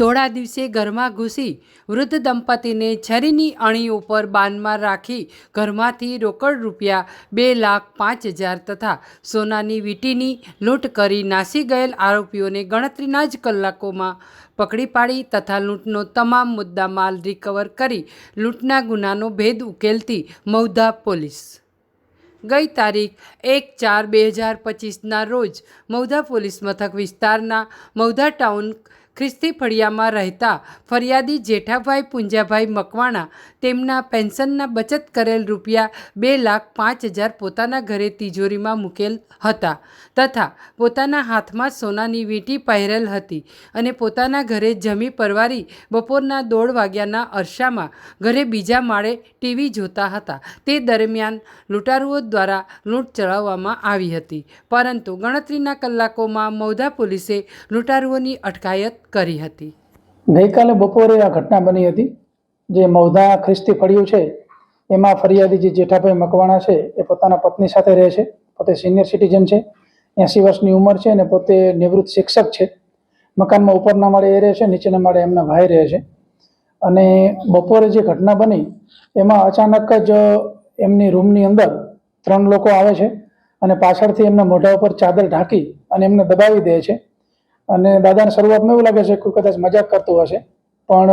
ધોળા દિવસે ઘરમાં ઘૂસી વૃદ્ધ દંપતીને છરીની અણી ઉપર બાનમાં રાખી ઘરમાંથી રોકડ રૂપિયા 2,05,000 તથા સોનાની વીંટીની લૂંટ કરી નાસી ગયેલ આરોપીઓને ગણતરીના જ કલાકોમાં પકડી પાડી તથા લૂંટનો તમામ મુદ્દામાલ રિકવર કરી લૂંટના ગુનાનો ભેદ ઉકેલતી મૌધા પોલીસ ગઈ તારીખ 1/4/2025ના રોજ મૌધા પોલીસ મથક વિસ્તારના મૌધા ટાઉન ખ્રિસ્તી ફળિયામાં રહેતા ફરિયાદી જેઠાભાઈ પુંજાભાઈ મકવાણા તેમના પેન્શનના બચત કરેલ રૂપિયા 2,05,000 પોતાના ઘરે તિજોરીમાં મૂકેલ હતા તથા પોતાના હાથમાં સોનાની વીંટી પહેરેલ હતી અને પોતાના ઘરે જમી પરવારી બપોરના 1:30 વાગ્યાના અરસામાં ઘરે બીજા માળે ટીવી જોતા હતા. તે દરમિયાન લૂંટારુઓ દ્વારા લૂંટ ચલાવવામાં આવી હતી, પરંતુ ગણતરીના કલાકોમાં મૌધા પોલીસે લૂંટારુઓની અટકાયત કરી હતી. ગઈકાલે બપોરે આ ઘટના બની હતી, જે મૌધા ખ્રિસ્તી ફળિયું છે એમાં ફરિયાદી જે જેઠાભાઈ મકવાણા છે એ પોતાના પત્ની સાથે રહે છે. પોતે સિનિયર સિટીઝન છે, 80 વર્ષની ઉંમર છે અને પોતે નિવૃત્ત શિક્ષક છે. મકાનમાં ઉપરના માળે એ રહે છે, નીચેના માળે એમના ભાઈ રહે છે. અને બપોરે જે ઘટના બની એમાં અચાનક જ એમની રૂમની અંદર 3 લોકો આવે છે અને પાછળથી એમના મોઢા ઉપર ચાદર ઢાંકી અને એમને દબાવી દે છે. અને દાદાને શરૂઆતમાં એવું લાગે છે કે કદાચ મજાક કરતું હશે, પણ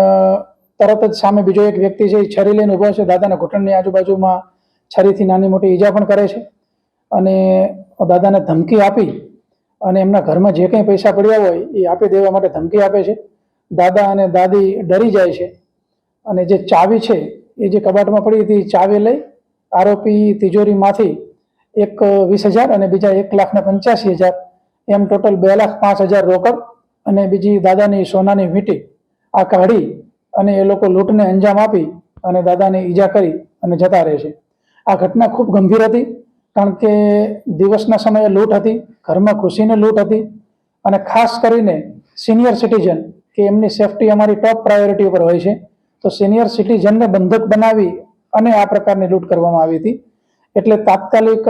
તરત જ સામે બીજો એક વ્યક્તિ છે એ છરી લઈને ઊભો છે. દાદાના ઘૂંટણની આજુબાજુમાં છરીથી નાની મોટી ઈજા પણ કરે છે અને દાદાને ધમકી આપી અને એમના ઘરમાં જે કંઈ પૈસા પડ્યા હોય એ આપી દેવા માટે ધમકી આપે છે. દાદા અને દાદી ડરી જાય છે અને જે ચાવી છે એ જે કબાટમાં પડી હતી ચાવી લઈ આરોપી તિજોરીમાંથી એક 20,000 અને બીજા 1,85,000 એમ ટોટલ 2,05,000 રોકડ અને બીજી દાદાની સોનાની વીંટી આ કાઢી અને એ લોકો લૂંટને અંજામ આપી અને દાદાને ઈજા કરી અને જતા રહે છે. આ ઘટના ખૂબ ગંભીર હતી, કારણ કે દિવસના સમયે લૂંટ હતી, ઘરમાં ઘૂસીને લૂંટ હતી અને ખાસ કરીને સિનિયર સિટીઝન કે એમની સેફટી અમારી ટોપ પ્રાયોરિટી ઉપર હોય છે, તો સિનિયર સિટીઝનને બંધક બનાવી અને આ પ્રકારની લૂંટ કરવામાં આવી હતી. એટલે તાત્કાલિક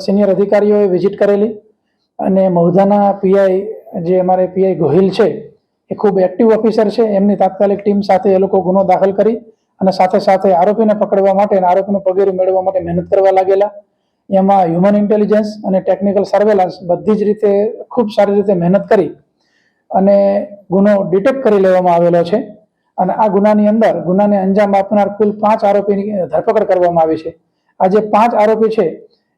સિનિયર અધિકારીઓએ વિઝિટ કરેલી અને મૌધાના પીઆઈ જે અમારે પીઆઈ ગોહિલ છે એ ખૂબ એક્ટિવ ઓફિસર છે, એમની તાત્કાલિક ટીમ સાથે એ લોકો ગુનો દાખલ કરી અને સાથે સાથે આરોપીને પકડવા માટે અને આરોપીનું પગેરું મેળવવા માટે મહેનત કરવા લાગેલા. એમાં હ્યુમન ઇન્ટેલિજન્સ અને ટેકનિકલ સર્વેલન્સ બધી જ રીતે ખૂબ સારી રીતે મહેનત કરી અને ગુનો ડિટેક્ટ કરી લેવામાં આવેલો છે. અને આ ગુનાની અંદર ગુનાને અંજામ આપનાર કુલ 5 આરોપીની ધરપકડ કરવામાં આવી છે. આ જે 5 આરોપી છે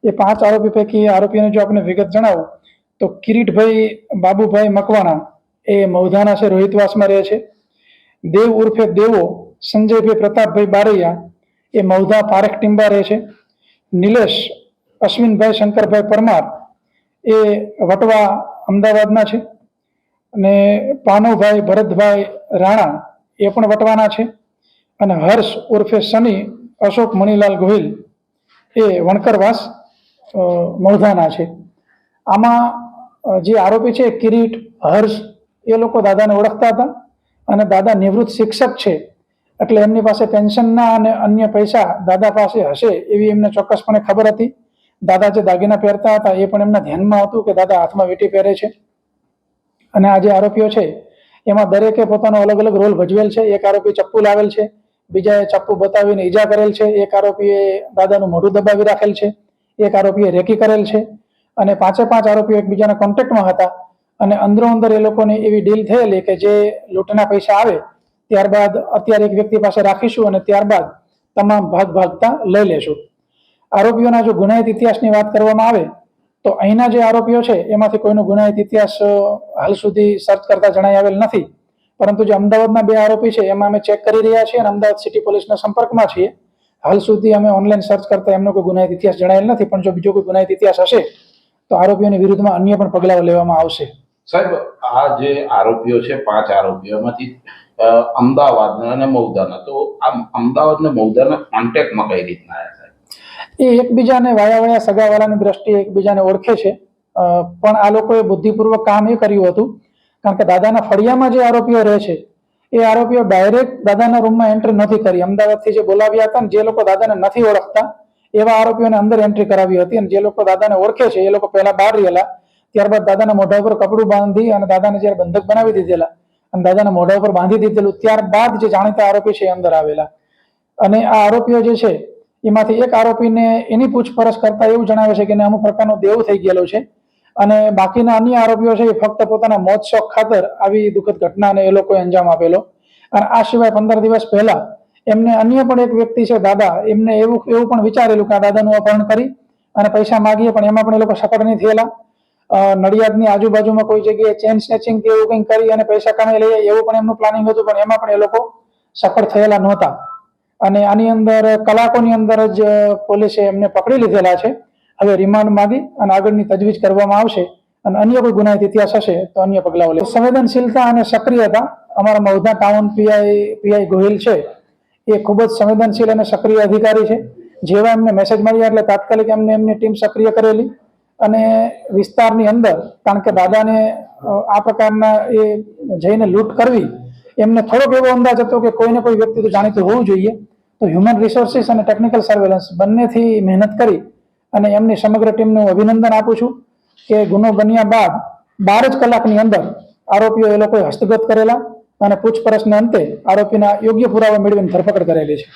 એ 5 આરોપી પૈકી આરોપીઓને જો આપણે વિગત જણાવું તો કિરીટભાઈ બાબુભાઈ મકવાણા એ મૌધાના છે, રોહિતવાસમાં રહે છે. દેવ ઉર્ફે દેવો સંજયભાઈ પ્રતાપભાઈ બારૈયા એ મૌધા પારેખ ટીંબા રહે છે. નિલેશ અશ્વિનભાઈ શંકરભાઈ પરમાર એ વટવા અમદાવાદના છે. અને પાનવભાઈ ભરતભાઈ રાણા એ પણ વટવાના છે. અને હર્ષ ઉર્ફે સની અશોક મણીલાલ ગોહિલ એ વણકરવાસ મૌધાના છે. આમાં જે આરોપી છે કિરીટ, હર્ષ એ લોકો દાદાને ઓળખતા હતા અને દાદા નિવૃત્ત શિક્ષક છે એટલે એમની પાસે પેન્શનના અને અન્ય પૈસા દાદા પાસે હશે એવી એમને ચોક્કસપણે ખબર હતી. દાદા જે દાગીના પહેરતા હતા એ પણ એમના ધ્યાનમાં હતું કે દાદા હાથમાં વીંટી પહેરે છે. અને આ જે આરોપીઓ છે એમાં દરેકે પોતાનો અલગ અલગ રોલ ભજવેલ છે. એક આરોપી ચપ્પુ લાવેલ છે, બીજાએ ચપ્પુ બતાવીને ઈજા કરેલ છે, એક આરોપીએ દાદાનું મોઢું દબાવી રાખેલ છે, એક આરોપીએ રેકી કરેલ છે અને 5 આરોપીઓ એકબીજાના કોન્ટેક્ટમાં હતા. અને અંદરો અંદર એ લોકોની એવી ડીલ થયેલી કે જે લૂંટના પૈસા આવે ત્યારબાદ અત્યારે એક વ્યક્તિ પાસે રાખીશું અને ત્યારબાદ તમામ ભાગતા લઈ લેશું. આરોપીઓના જો ગુનાહિત ઇતિહાસની વાત કરવામાં આવે તો અહીંના જે આરોપીઓ છે એમાંથી કોઈનો ગુનાહિત ઇતિહાસ હાલ સુધી સર્ચ કરતા જણાઈ આવેલ નથી, પરંતુ જે અમદાવાદના 2 આરોપી છે એમાં અમે ચેક કરી રહ્યા છીએ અને અમદાવાદ સિટી પોલીસના સંપર્કમાં છીએ. હાલ સુધી અમે ઓનલાઈન સર્ચ કરતા એમનો કોઈ ગુનાહિત ઇતિહાસ જણાયેલ નથી, પણ જો બીજો કોઈ ગુનાહિત ઇતિહાસ હશે તો આરોપીઓની વિરુદ્ધમાં અન્ય પણ પગલાઓ લેવામાં આવશે. સાહેબ, આ જે આરોપીઓ છે 5 આરોપીઓમાંથી અમદાવાદના અને મૌધાના, તો આ અમદાવાદ ને મૌધાના કોન્ટેક્ટમાં કઈ રીતના આવ્યા સાહેબ? એ એકબીજાને વાયા સગાવાલાની દ્રષ્ટિએ એકબીજાને ઓળખે છે, પણ આ લોકોએ બુદ્ધિપૂર્વક કામ એ કર્યું હતું કારણ કે દાદાના ફળિયામાં જે આરોપીઓ રહે છે એ આરોપીઓ ડાયરેક્ટ દાદાના રૂમમાં એન્ટ્રી નથી કરી. અમદાવાદથી જે બોલાવ્યા હતા ને જે લોકો દાદાને નથી ઓળખતા એવા આરોપીઓને અંદર એન્ટ્રી કરાવી હતી અને જે લોકો દાદાને ઓળખે છે એ લોકો પહેલા બહાર રહેલા, ત્યારબાદ દાદાના મોઢા ઉપર કપડું બાંધી અને દાદાને જ્યારે બંધક બનાવી દીધેલા અને દાદાના મોઢા ઉપર બાંધી દીધેલું. ત્યારબાદ જે જાણીતા આરોપી છે એ અંદર આવેલા અને આ આરોપીઓ જે છે એમાંથી એક આરોપીને એની પૂછપરછ કરતા એવું જણાવે છે કે એને અમુક પ્રકારનો દેવ થઈ ગયેલો છે અને બાકીના અન્ય આરોપીઓ છે એ ફક્ત પોતાના મોત શોખ ખાતર આવી દુઃખદ ઘટનાને એ લોકોએ અંજામ આપેલો. અને આ સિવાય 15 દિવસ પહેલા એમને અન્ય પણ એક વ્યક્તિ છે દાદા, એમને એવું પણ વિચારેલું કે આ દાદાનું અપહરણ કરી અને પૈસા માગીએ, પણ એમાં પણ એ લોકો સફળ નહીં થયેલા. નડિયાદની આજુબાજુમાં કોઈ જગ્યાએ ચેન સ્નેચિંગ કે એવું કંઈક કરી અને પૈસા કમાઈ લઈએ એવું પણ એમનું પ્લાનિંગ હતું, પણ એમાં પણ એ લોકો સફળ થયેલા નહોતા. અને આની અંદર કલાકોની અંદર જ પોલીસે એમને પકડી લીધેલા છે. હવે રિમાન્ડ માંગી અને આગળની તજવીજ કરવામાં આવશે અને અન્ય કોઈ ગુનાહિત ઇતિહાસ હશે તો અન્ય પગલાઓ લેશે. સંવેદનશીલતા અને સક્રિયતા અમારા મહુધા ટાઉન પીઆઈ ગોહિલ છે એ ખૂબ જ સંવેદનશીલ અને સક્રિય અધિકારી છે. જેવા એમને મેસેજ મળ્યા એટલે તાત્કાલિક એમની ટીમ સક્રિય કરેલી અને વિસ્તારની અંદર, કારણ કે દાદાને આ પ્રકારના એ જઈને લૂંટ કરવી એમને થોડોક એવો અંદાજ હતો કે કોઈને કોઈ વ્યક્તિ તો જાણીતું હોવું જોઈએ, તો હ્યુમન રિસોર્સિસ અને ટેકનિકલ સર્વેલન્સ બંનેથી મહેનત કરી અને એમની સમગ્ર ટીમને હું અભિનંદન આપું છું કે ગુનો બન્યા બાદ 12 જ કલાકની અંદર આરોપીઓ એ લોકોએ હસ્તગત કરેલા અને પૂછપરછના અંતે આરોપીના યોગ્ય પુરાવા મેળવીને ધરપકડ કરેલી છે.